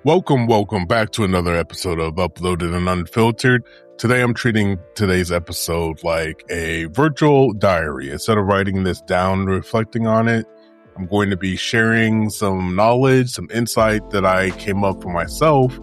Welcome back to another episode of Uploaded and Unfiltered. Today I'm treating today's episode like a virtual diary. Instead of writing this down and reflecting on it, I'm going to be sharing some knowledge, some insight that I came up for myself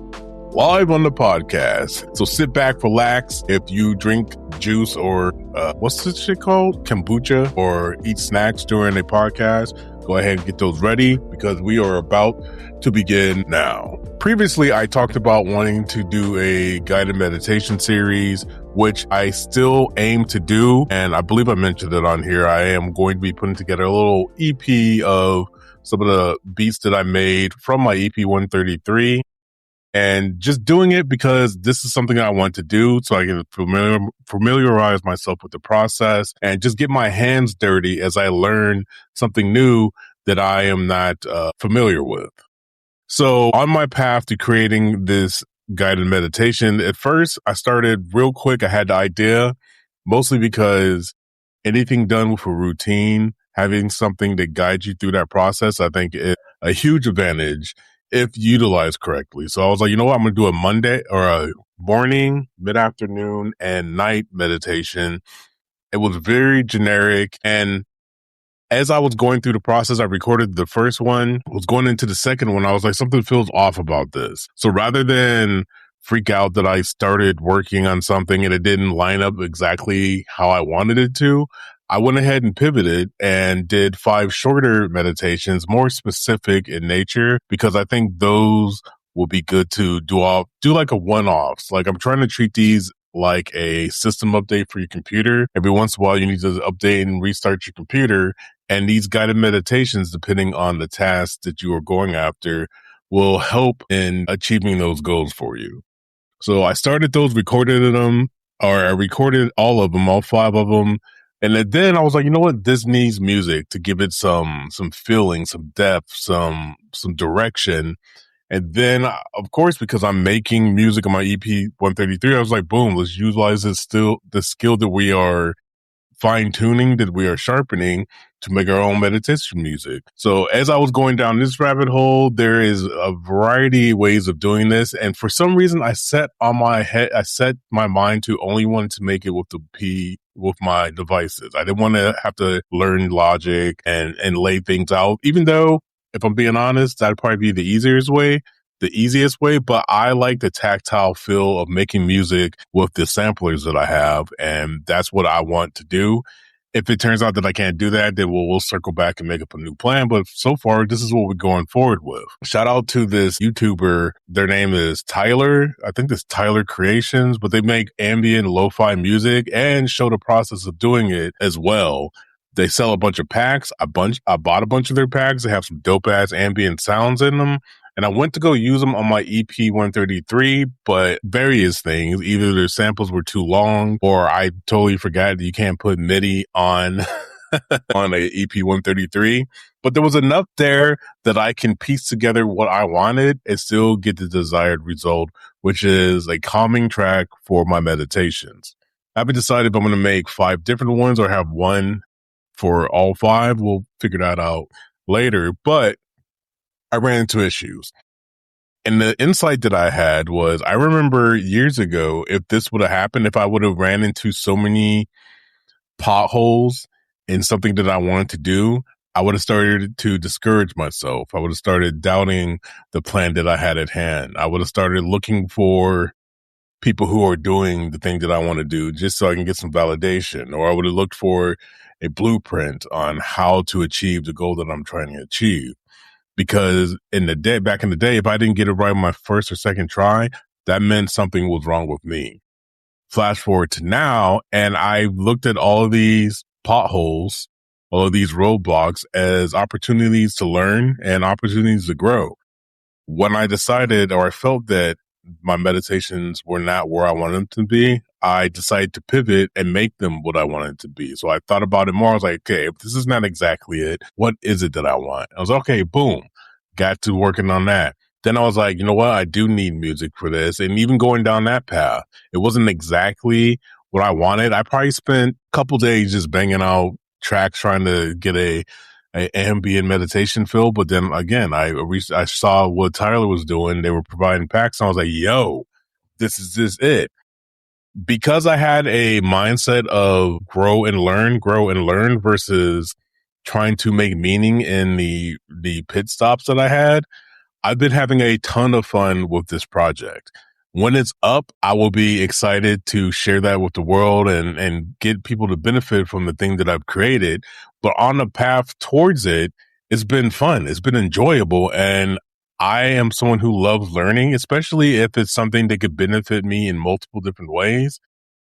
live on the podcast. So sit back, relax. If you drink juice or what's this shit called? Kombucha, or eat snacks during a podcast, go ahead and get those ready because we are about to begin now. Previously, I talked about wanting to do a guided meditation series, which I still aim to do. And I believe I mentioned it on here. I am going to be putting together a little EP of some of the beats that I made from my EP 133. And just doing it because this is something I want to do so I can familiarize myself with the process and just get my hands dirty as I learn something new that I am not familiar with. So on my path to creating this guided meditation, at first I started real quick. I had the idea mostly because anything done with a routine, having something that guides you through that process, I think is a huge advantage if utilized correctly. So I was like, you know what? I'm going to do a Monday or a morning, mid-afternoon, and night meditation. It was very generic. And as I was going through the process, I recorded the first one, was going into the second one. I was like, something feels off about this. So rather than freak out that I started working on something and it didn't line up exactly how I wanted it to, I went ahead and pivoted and did 5 shorter meditations, more specific in nature, because I think those will be good to do like a one-offs. Like I'm trying to treat these like a system update for your computer. Every once in a while, you need to update and restart your computer. And these guided meditations, depending on the task that you are going after, will help in achieving those goals for you. So I started those, recorded I recorded all of them, all 5 of them. And then I was like, you know what? This needs music to give it some feeling, some depth, some direction. And then, of course, because I'm making music on my EP 133, I was like, boom, let's utilize the skill that we are fine-tuning, that we are sharpening to make our own meditation music. So as I was going down this rabbit hole, there is a variety of ways of doing this. And for some reason, I set my mind to only wanting to make it with my devices. I didn't want to have to learn Logic and lay things out, even though, if I'm being honest, that'd probably be the easiest way, but I like the tactile feel of making music with the samplers that I have, and that's what I want to do. If it turns out that I can't do that, then we'll circle back and make up a new plan. But so far, this is what we're going forward with. Shout out to this YouTuber. Their name is Tyler. I think it's Tyler Creations, but they make ambient lo-fi music and show the process of doing it as well. They sell a bunch of packs. I bought a bunch of their packs. They have some dope ass ambient sounds in them. And I went to go use them on my EP 133, but various things. Either their samples were too long or I totally forgot that you can't put MIDI on on a EP 133. But there was enough there that I can piece together what I wanted and still get the desired result, which is a calming track for my meditations. I haven't decided if I'm going to make 5 different ones or have one for all 5. We'll figure that out later. But I ran into issues. And the insight that I had was, I remember years ago, if this would have happened, if I would have ran into so many potholes in something that I wanted to do, I would have started to discourage myself. I would have started doubting the plan that I had at hand. I would have started looking for people who are doing the thing that I want to do just so I can get some validation. Or I would have looked for a blueprint on how to achieve the goal that I'm trying to achieve. Because back in the day, if I didn't get it right on my first or second try, that meant something was wrong with me. Flash forward to now, and I looked at all of these potholes, all of these roadblocks as opportunities to learn and opportunities to grow. When I decided, or I felt that my meditations were not where I wanted them to be, I decided to pivot and make them what I wanted to be. So I thought about it more. I was like, okay, if this is not exactly it, what is it that I want? I was like, okay, boom, got to working on that. Then I was like, you know what? I do need music for this. And even going down that path, it wasn't exactly what I wanted. I probably spent a couple days just banging out tracks, trying to get a a ambient meditation feel. But then again, I saw what Tyler was doing. They were providing packs, and I was like, yo, this is it. Because I had a mindset of grow and learn versus trying to make meaning in the pit stops that I had. I've been having a ton of fun with this project. When it's up, I will be excited to share that with the world and get people to benefit from the thing that I've created. But on the path towards it, it's been fun. It's been enjoyable. And I am someone who loves learning, especially if it's something that could benefit me in multiple different ways.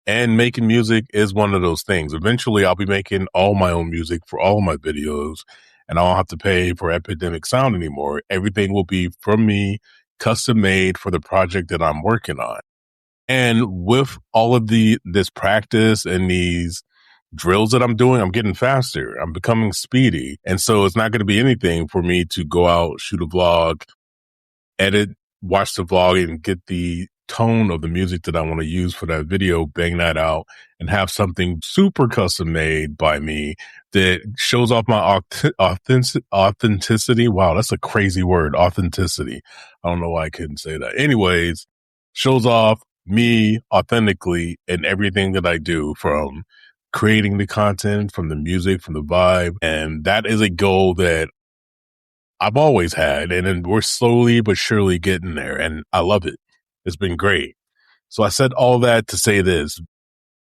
And making music is one of those things. Eventually, I'll be making all my own music for all my videos, and I won't have to pay for Epidemic Sound anymore. Everything will be from me, custom made for the project that I'm working on. And with all of this practice and these drills that I'm doing, I'm getting faster. I'm becoming speedy. And so it's not going to be anything for me to go out, shoot a vlog, edit, watch the vlog, and get the tone of the music that I want to use for that video, bang that out, and have something super custom made by me that shows off my authenticity. Wow, that's a crazy word, authenticity. I don't know why I couldn't say that. Anyways, shows off me authentically in everything that I do, from creating the content, from the music, from the vibe. And that is a goal that I've always had, and then we're slowly but surely getting there, and I love it. It's been great. So I said all that to say this.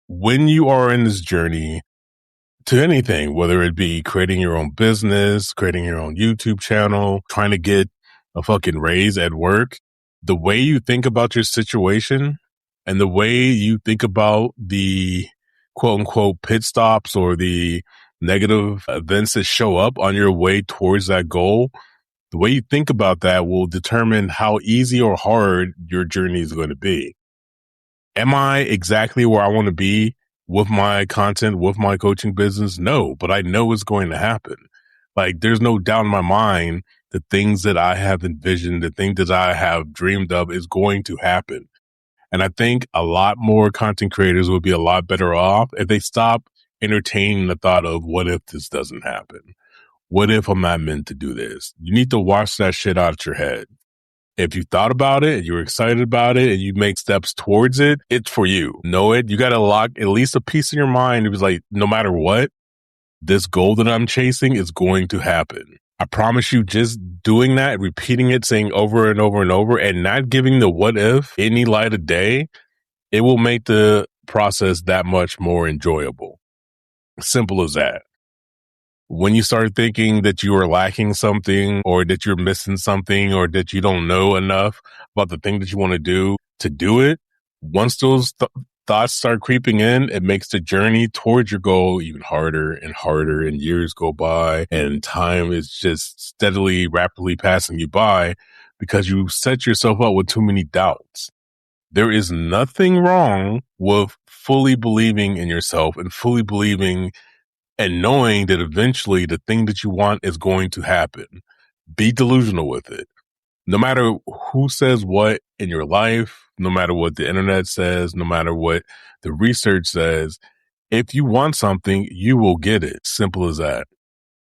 When you are in this journey to anything, whether it be creating your own business, creating your own YouTube channel, trying to get a fucking raise at work, the way you think about your situation and the way you think about the quote unquote pit stops or the negative events that show up on your way towards that goal, the way you think about that will determine how easy or hard your journey is going to be. Am I exactly where I want to be with my content, with my coaching business? No, but I know it's going to happen. Like, there's no doubt in my mind the things that I have envisioned, the things that I have dreamed of is going to happen. And I think a lot more content creators would be a lot better off if they stop entertaining the thought of, what if this doesn't happen? What if I'm not meant to do this? You need to wash that shit out of your head. If you thought about it and you're excited about it and you make steps towards it, it's for you. Know it. You got to lock at least a piece of your mind. It was like, no matter what, this goal that I'm chasing is going to happen. I promise you, just doing that, repeating it, saying over and over and over, and not giving the what if any light of day, it will make the process that much more enjoyable. Simple as that. When you start thinking that you are lacking something or that you're missing something or that you don't know enough about the thing that you want to do it, once those thoughts start creeping in, it makes the journey towards your goal even harder and harder, and years go by and time is just steadily, rapidly passing you by because you set yourself up with too many doubts. There is nothing wrong with fully believing in yourself and fully believing and knowing that eventually the thing that you want is going to happen. Be delusional with it. No matter who says what in your life, no matter what the internet says, no matter what the research says, if you want something, you will get it. Simple as that.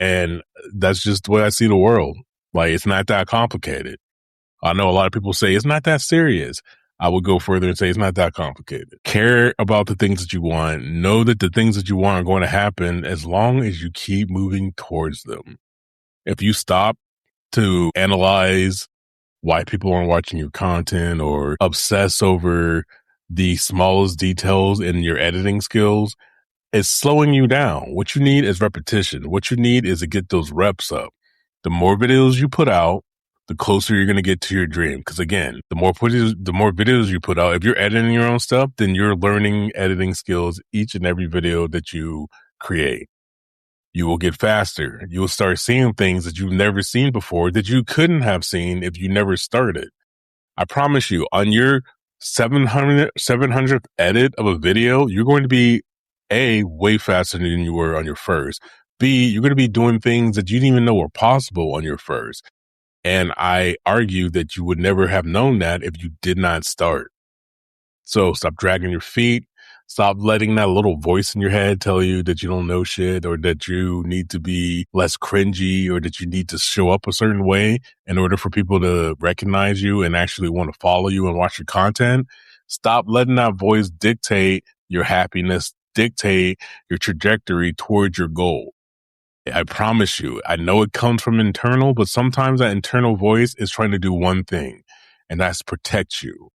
And that's just the way I see the world. Like, it's not that complicated. I know a lot of people say it's not that serious. I would go further and say it's not that complicated. Care about the things that you want. Know that the things that you want are going to happen as long as you keep moving towards them. If you stop to analyze why people aren't watching your content or obsess over the smallest details in your editing skills, it's slowing you down. What you need is repetition. What you need is to get those reps up. The more videos you put out, the closer you're going to get to your dream. Because again, the more videos you put out, if you're editing your own stuff, then you're learning editing skills each and every video that you create. You will get faster. You will start seeing things that you've never seen before that you couldn't have seen if you never started. I promise you, on your 700th edit of a video, you're going to be A, way faster than you were on your first. B, you're going to be doing things that you didn't even know were possible on your first. And I argue that you would never have known that if you did not start. So stop dragging your feet. Stop letting that little voice in your head tell you that you don't know shit or that you need to be less cringy or that you need to show up a certain way in order for people to recognize you and actually want to follow you and watch your content. Stop letting that voice dictate your happiness, dictate your trajectory towards your goal. I promise you, I know it comes from internal, but sometimes that internal voice is trying to do one thing, and that's protect you.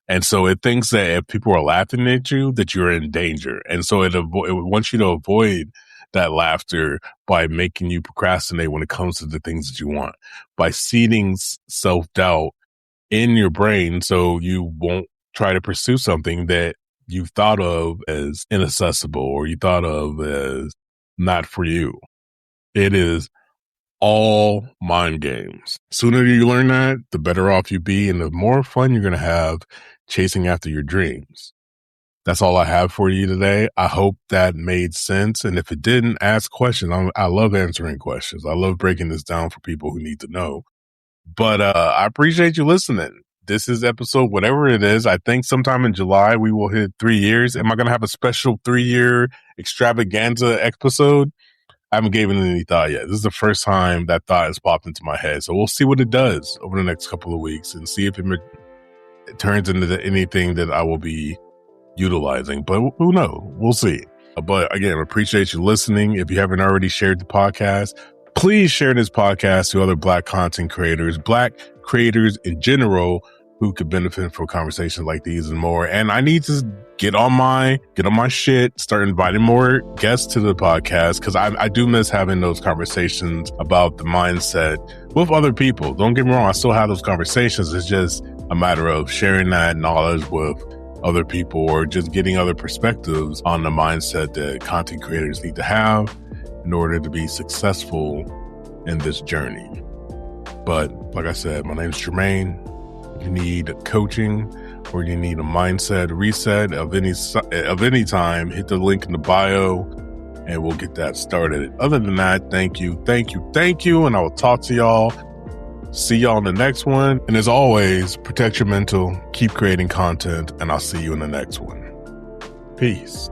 And so it thinks that if people are laughing at you, that you're in danger. And so it wants you to avoid that laughter by making you procrastinate when it comes to the things that you want, by seeding self-doubt in your brain so you won't try to pursue something that you thought of as inaccessible or you thought of as not for you. It is all mind games. Sooner you learn that, the better off you be and the more fun you're going to have chasing after your dreams. That's all I have for you today. I hope that made sense. And if it didn't, ask questions. I love answering questions. I love breaking this down for people who need to know. But I appreciate you listening. This is episode, whatever it is. I think sometime in July, we will hit 3 years. Am I going to have a special 3-year extravaganza episode? I haven't given it any thought yet. This is the first time that thought has popped into my head. So we'll see what it does over the next couple of weeks and see if it turns into anything that I will be utilizing. But who knows? We'll see. But again, appreciate you listening. If you haven't already shared the podcast, please share this podcast to other Black content creators, Black creators in general who could benefit from conversations like these and more. And I need to get on my shit, start inviting more guests to the podcast because I do miss having those conversations about the mindset with other people. Don't get me wrong, I still have those conversations. It's just a matter of sharing that knowledge with other people or just getting other perspectives on the mindset that content creators need to have in order to be successful in this journey. But like I said, my name is Jermaine. You need coaching or you need a mindset reset of any time, hit the link in the bio and we'll get that started. Other than that, thank you. And I will talk to y'all. See y'all in the next one. And as always, protect your mental, keep creating content, and I'll see you in the next one. Peace.